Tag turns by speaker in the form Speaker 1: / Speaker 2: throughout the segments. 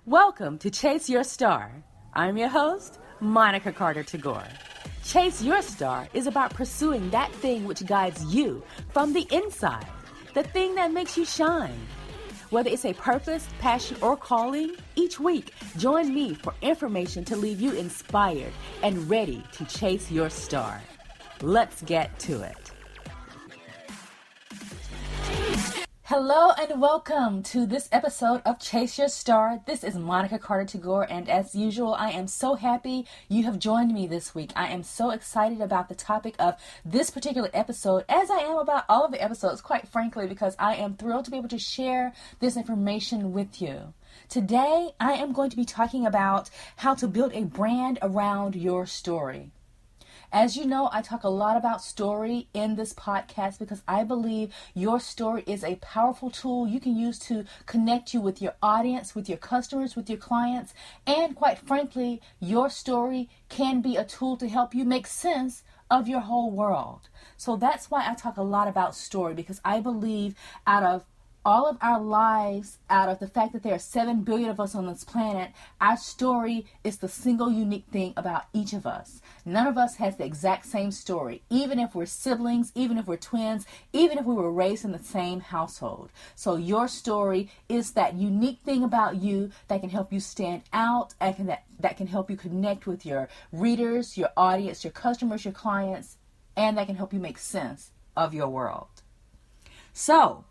Speaker 1: Welcome to Chase Your Star. I'm your host, Monica Carter Tagore. Chase Your Star is about pursuing that thing which guides you from the inside, the thing that makes you shine. Whether it's a purpose, passion, or calling, each week, join me for information to leave you inspired and ready to chase your star. Let's get to it. Hello and welcome to this episode of Chase Your Star. This is Monica Carter Tagore, and as usual, I am so happy you have joined me this week. I am so excited about the topic of this particular episode, as I am about all of the episodes, quite frankly, because I am thrilled to be able to share this information with you. Today, I am going to be talking about how to build a brand around your story. As you know, I talk a lot about story in this podcast because I believe your story is a powerful tool you can use to connect you with your audience, with your customers, with your clients, and quite frankly, your story can be a tool to help you make sense of your whole world. So that's why I talk a lot about story, because I believe out of all of our lives, out of the fact that there are 7 billion of us on this planet, our story is the single unique thing about each of us. None of us has the exact same story, even if we're siblings, even if we're twins, even if we were raised in the same household. So your story is that unique thing about you that can help you stand out, and that can help you connect with your readers, your audience, your customers, your clients, and that can help you make sense of your world. So,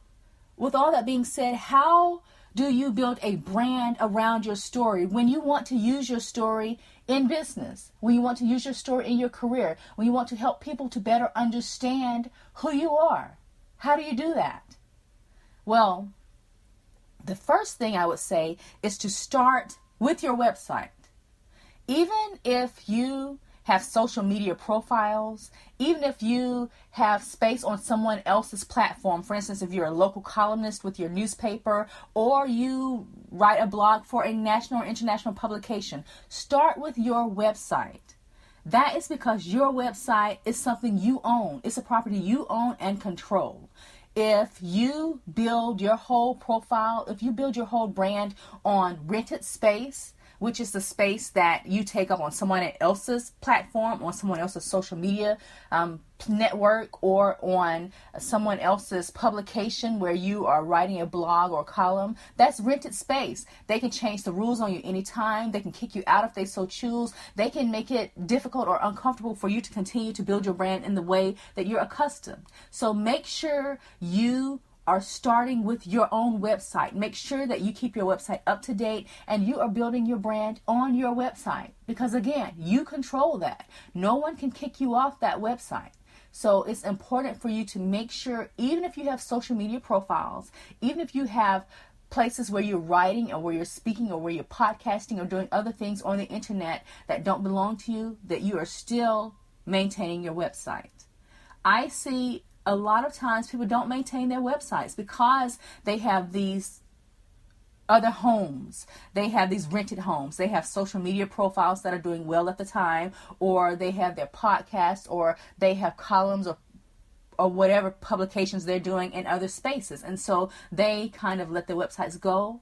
Speaker 1: with all that being said, how do you build a brand around your story when you want to use your story in business, when you want to use your story in your career, when you want to help people to better understand who you are? How do you do that? Well, the first thing I would say is to start with your website. Even if you have social media profiles, even if you have space on someone else's platform, for instance, if you're a local columnist with your newspaper, or you write a blog for a national or international publication, start with your website. That is because your website is something you own. It's a property you own and control. If you build your whole profile, if you build your whole brand on rented space, which is the space that you take up on someone else's platform, on someone else's social media network, or on someone else's publication where you are writing a blog or column, that's rented space. They can change the rules on you anytime. They can kick you out if they so choose. They can make it difficult or uncomfortable for you to continue to build your brand in the way that you're accustomed. So make sure you are starting with your own website. Make sure that you keep your website up to date and you are building your brand on your website, because again, you control that. No one can kick you off that website. So it's important for you to make sure, even if you have social media profiles, even if you have places where you're writing or where you're speaking or where you're podcasting or doing other things on the internet that don't belong to you, that you are still maintaining your website. I see a lot of times people don't maintain their websites because they have these other homes. They have these rented homes. They have social media profiles that are doing well at the time, or they have their podcasts, or they have columns or whatever publications they're doing in other spaces. And so they kind of let their websites go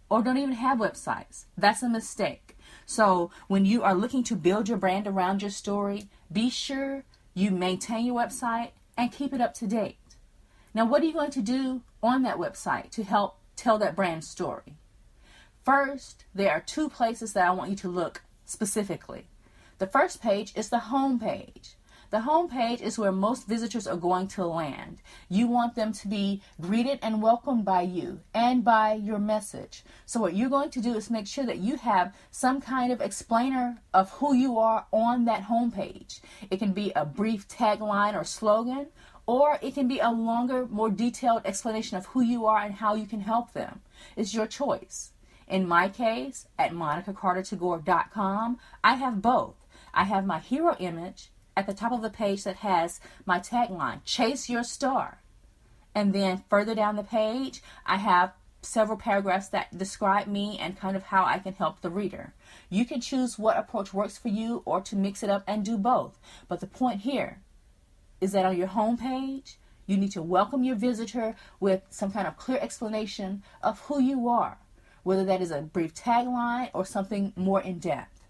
Speaker 1: or don't even have websites. That's a mistake. So when you are looking to build your brand around your story, be sure you maintain your website and keep it up to date. Now, what are you going to do on that website to help tell that brand story? First, there are 2 places that I want you to look specifically. The first page is the home page. The home page is where most visitors are going to land. You want them to be greeted and welcomed by you and by your message. So what you're going to do is make sure that you have some kind of explainer of who you are on that home page. It can be a brief tagline or slogan, or it can be a longer, more detailed explanation of who you are and how you can help them. It's your choice. In my case, at monicacartertagore.com, I have both. I have my hero image at the top of the page that has my tagline, Chase Your Star. And then further down the page, I have several paragraphs that describe me and kind of how I can help the reader. You can choose what approach works for you or to mix it up and do both. But the point here is that on your home page, you need to welcome your visitor with some kind of clear explanation of who you are. whether that is a brief tagline or something more in depth.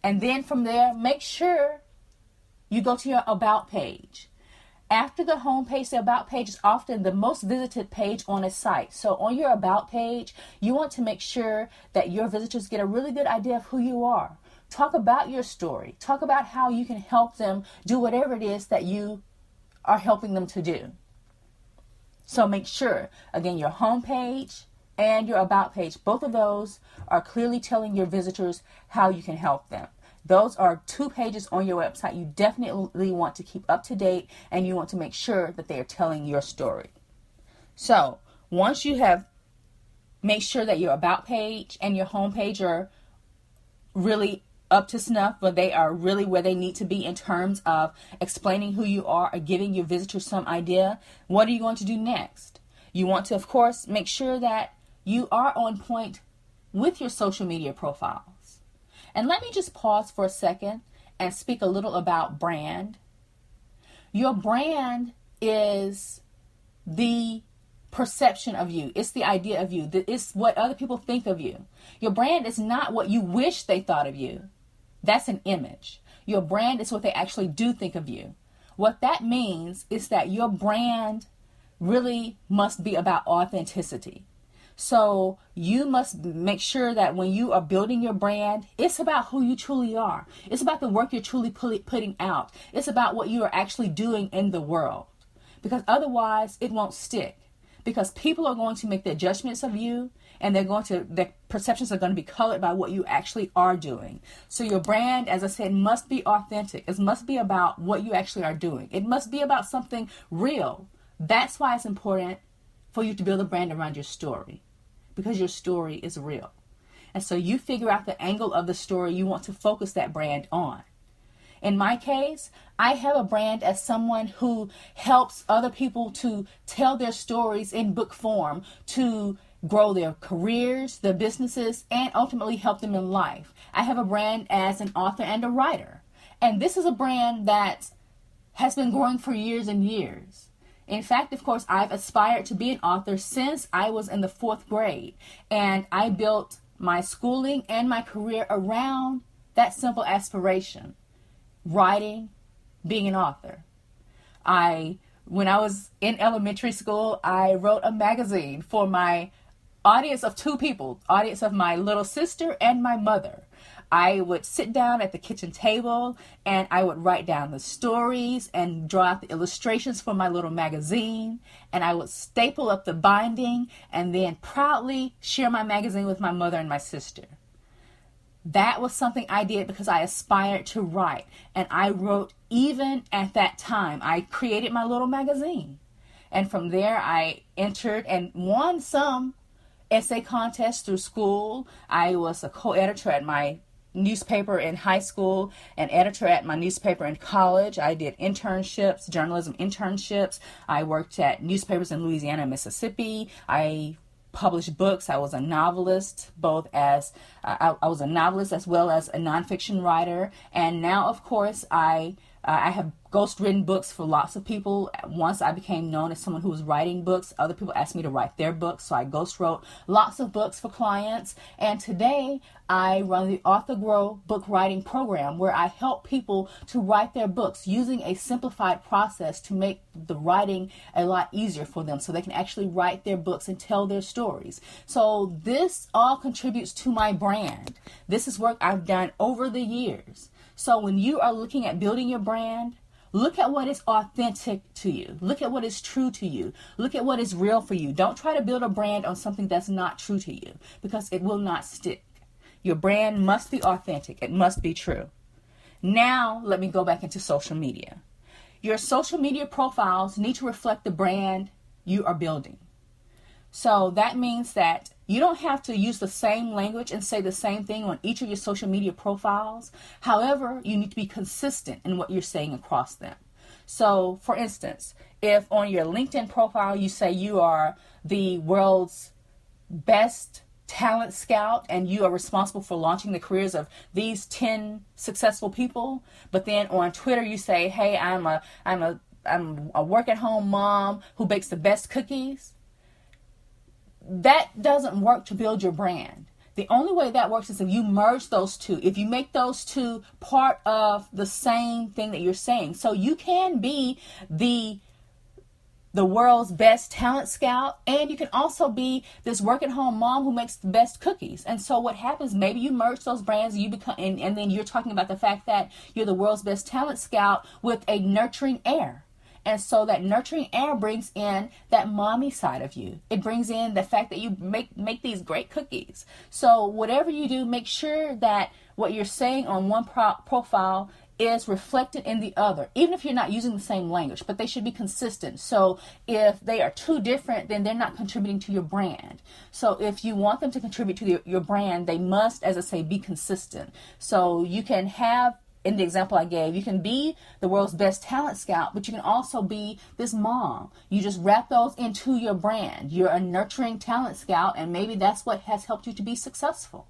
Speaker 1: And then from there, make sure you go to your About page. After the home page, the About page is often the most visited page on a site. So on your About page, you want to make sure that your visitors get a really good idea of who you are. Talk about your story. Talk about how you can help them do whatever it is that you are helping them to do. So make sure, again, your home page and your About page, both of those are clearly telling your visitors how you can help them. Those are 2 pages on your website you definitely want to keep up to date, and you want to make sure that they are telling your story. So once you have made sure that your About page and your home page are really up to snuff, but they are really where they need to be in terms of explaining who you are or giving your visitors some idea, what are you going to do next? You want to, of course, make sure that you are on point with your social media profiles. And let me just pause for a second and speak a little about brand. Your brand is the perception of you. It's the idea of you. It's what other people think of you. Your brand is not what you wish they thought of you. That's an image. Your brand is what they actually do think of you. What that means is that your brand really must be about authenticity. So you must make sure that when you are building your brand, it's about who you truly are. It's about the work you're truly putting out. It's about what you are actually doing in the world. Because otherwise, it won't stick. Because people are going to make their judgments of you, and their perceptions are going to be colored by what you actually are doing. So your brand, as I said, must be authentic. It must be about what you actually are doing. It must be about something real. That's why it's important for you to build a brand around your story. Because your story is real. And so you figure out the angle of the story you want to focus that brand on. In my case, I have a brand as someone who helps other people to tell their stories in book form, to grow their careers, their businesses, and ultimately help them in life. I have a brand as an author and a writer. And this is a brand that has been growing for years and years. In fact, of course, I've aspired to be an author since I was in the 4th grade. And I built my schooling and my career around that simple aspiration. Writing, being an author. When I was in elementary school, I wrote a magazine for my audience of 2 people, audience of my little sister and my mother. I would sit down at the kitchen table and I would write down the stories and draw out the illustrations for my little magazine, and I would staple up the binding and then proudly share my magazine with my mother and my sister. That was something I did because I aspired to write, and I wrote even at that time. I created my little magazine, and from there I entered and won some essay contests through school. I was a co-editor at my newspaper in high school, an editor at my newspaper in college. I did internships, journalism internships. I worked at newspapers in Louisiana and Mississippi. I published books. I was a novelist, I was a novelist as well as a nonfiction writer. And now, of course, I have ghost-written books for lots of people. Once I became known as someone who was writing books, other people asked me to write their books, so I ghost-wrote lots of books for clients. And today, I run the Author Grow book writing program, where I help people to write their books using a simplified process to make the writing a lot easier for them, so they can actually write their books and tell their stories. So this all contributes to my brand. This is work I've done over the years. So when you are looking at building your brand, look at what is authentic to you. Look at what is true to you. Look at what is real for you. Don't try to build a brand on something that's not true to you, because it will not stick. Your brand must be authentic. It must be true. Now, let me go back into social media. Your social media profiles need to reflect the brand you are building. So that means that you don't have to use the same language and say the same thing on each of your social media profiles. However, you need to be consistent in what you're saying across them. So, for instance, if on your LinkedIn profile you say you are the world's best talent scout and you are responsible for launching the careers of these 10 successful people, but then on Twitter you say, hey, I'm a work-at-home mom who bakes the best cookies, that doesn't work to build your brand. The only way that works is if you merge those two, if you make those two part of the same thing that you're saying. So you can be the world's best talent scout, and you can also be this work at home mom who makes the best cookies. And so what happens, maybe you merge those brands, and you become, and then you're talking about the fact that you're the world's best talent scout with a nurturing air. And so that nurturing air brings in that mommy side of you. It brings in the fact that you make these great cookies. So whatever you do, make sure that what you're saying on one profile is reflected in the other, even if you're not using the same language, but they should be consistent. So if they are too different, then they're not contributing to your brand. So if you want them to contribute to your brand, they must, as I say, be consistent. So you can have, in the example I gave, you can be the world's best talent scout, but you can also be this mom. You just wrap those into your brand. You're a nurturing talent scout, and maybe that's what has helped you to be successful.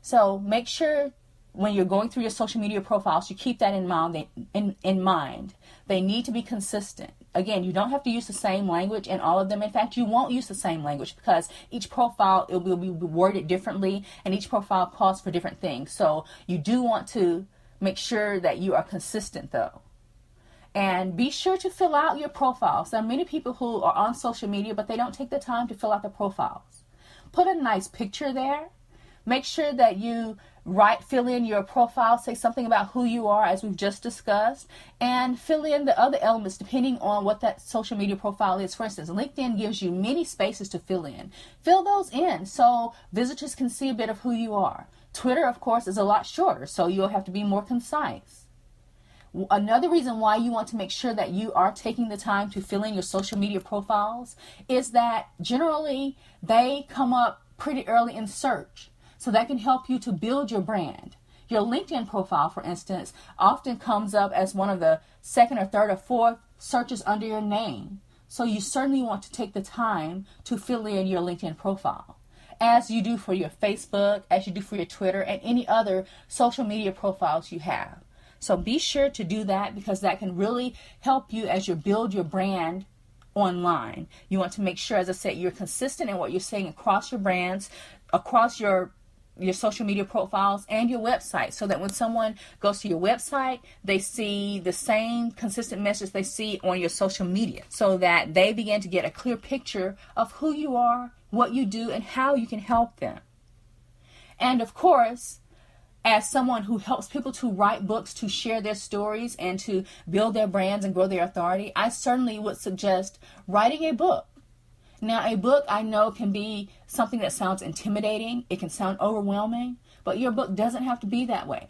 Speaker 1: So make sure when you're going through your social media profiles, you keep that in mind. They need to be consistent. Again, you don't have to use the same language in all of them. In fact, you won't use the same language because each profile, it will be worded differently, and each profile calls for different things. So you do want to make sure that you are consistent, though. And be sure to fill out your profiles. There are many people who are on social media, but they don't take the time to fill out the profiles. Put a nice picture there. Make sure that you fill in your profile, say something about who you are, as we've just discussed, and fill in the other elements depending on what that social media profile is. For instance, LinkedIn gives you many spaces to fill in. Fill those in so visitors can see a bit of who you are. Twitter, of course, is a lot shorter, so you'll have to be more concise. Another reason why you want to make sure that you are taking the time to fill in your social media profiles is that generally they come up pretty early in search. So that can help you to build your brand. Your LinkedIn profile, for instance, often comes up as one of the second or third or fourth searches under your name. So you certainly want to take the time to fill in your LinkedIn profile, as you do for your Facebook, as you do for your Twitter, and any other social media profiles you have. So be sure to do that, because that can really help you as you build your brand online. You want to make sure, as I said, you're consistent in what you're saying across your brands, across your social media profiles and your website, so that when someone goes to your website, they see the same consistent message they see on your social media, so that they begin to get a clear picture of who you are, what you do, and how you can help them. And of course, as someone who helps people to write books, to share their stories, and to build their brands and grow their authority, I certainly would suggest writing a book. Now, a book, I know, can be something that sounds intimidating. It can sound overwhelming, but your book doesn't have to be that way.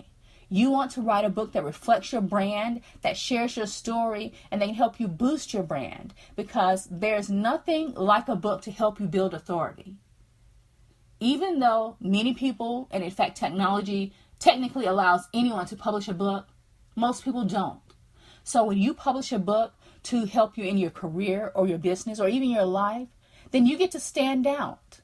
Speaker 1: You want to write a book that reflects your brand, that shares your story, and that can help you boost your brand, because there's nothing like a book to help you build authority. Even though many people, and in fact technology technically allows anyone to publish a book, most people don't. So when you publish a book to help you in your career or your business or even your life, then you get to stand out.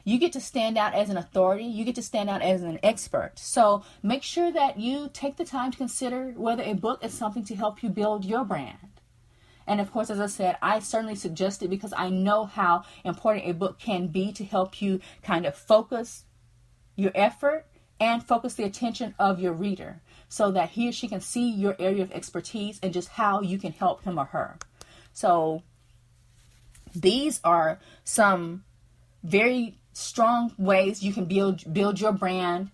Speaker 1: You get to stand out as an authority. You get to stand out as an expert. So make sure that you take the time to consider whether a book is something to help you build your brand. And of course, as I said, I certainly suggest it because I know how important a book can be to help you kind of focus your effort and focus the attention of your reader, so that he or she can see your area of expertise and just how you can help him or her. So these are some very strong ways you can build your brand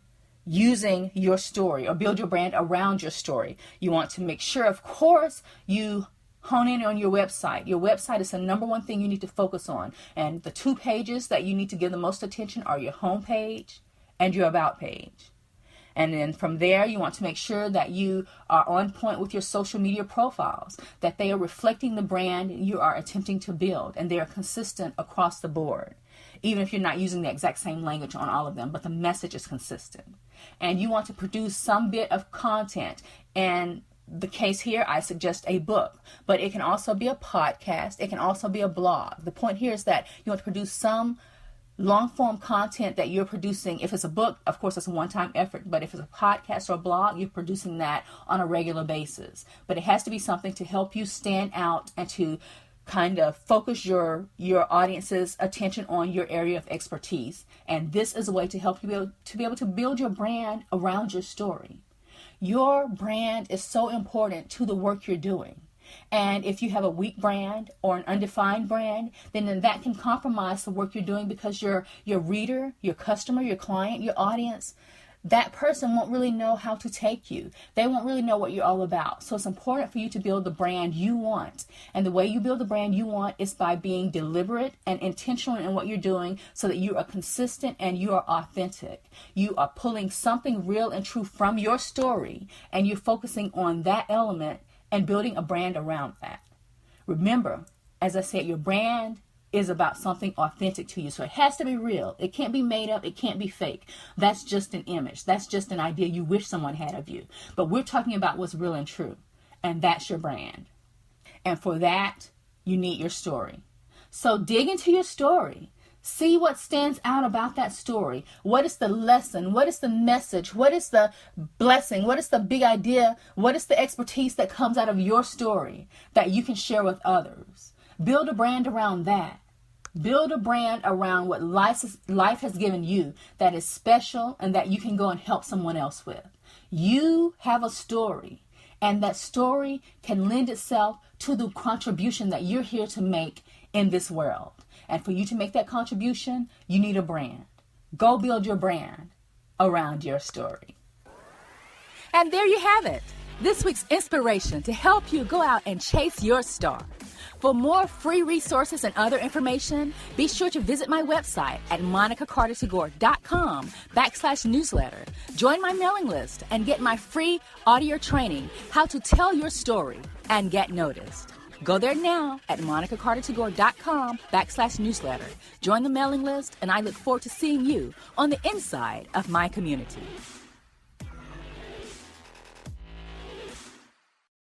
Speaker 1: using your story, or build your brand around your story. You want to make sure, of course, you hone in on your website. Your website is the number one thing you need to focus on. And the two pages that you need to give the most attention are your home page and your about page. And then from there, you want to make sure that you are on point with your social media profiles, that they are reflecting the brand you are attempting to build, and they are consistent across the board, even if you're not using the exact same language on all of them, but the message is consistent. And you want to produce some bit of content. And the case here, I suggest a book, but it can also be a podcast. It can also be a blog. The point here is that you want to produce some long-form content that you're producing. If it's a book, of course, it's a one-time effort. But if it's a podcast or a blog, you're producing that on a regular basis. But it has to be something to help you stand out and to kind of focus your audience's attention on your area of expertise. And this is a way to help you be able to build your brand around your story. Your brand is so important to the work you're doing. And if you have a weak brand or an undefined brand, then that can compromise the work you're doing, because your reader, your customer, your client, your audience, that person won't really know how to take you. They won't really know what you're all about. So it's important for you to build the brand you want. And the way you build the brand you want is by being deliberate and intentional in what you're doing, so that you are consistent and you are authentic. You are pulling something real and true from your story, and you're focusing on that element and building a brand around that. Remember, as I said, your brand is about something authentic to you. So it has to be real. It can't be made up. It can't be fake. That's just an image. That's just an idea you wish someone had of you. But we're talking about what's real and true. And that's your brand. And for that, you need your story. So dig into your story. See what stands out about that story. What is the lesson? What is the message? What is the blessing? What is the big idea? What is the expertise that comes out of your story that you can share with others? Build a brand around that. Build a brand around what life has given you that is special and that you can go and help someone else with. You have a story, and that story can lend itself to the contribution that you're here to make in this world. And for you to make that contribution, you need a brand. Go build your brand around your story. And there you have it. This week's inspiration to help you go out and chase your star. For more free resources and other information, be sure to visit my website at monicacartertagore.com/newsletter. Join my mailing list and get my free audio training, How to Tell Your Story and Get Noticed. Go there now at monicacartertagore.com/newsletter. Join the mailing list, and I look forward to seeing you on the inside of my community.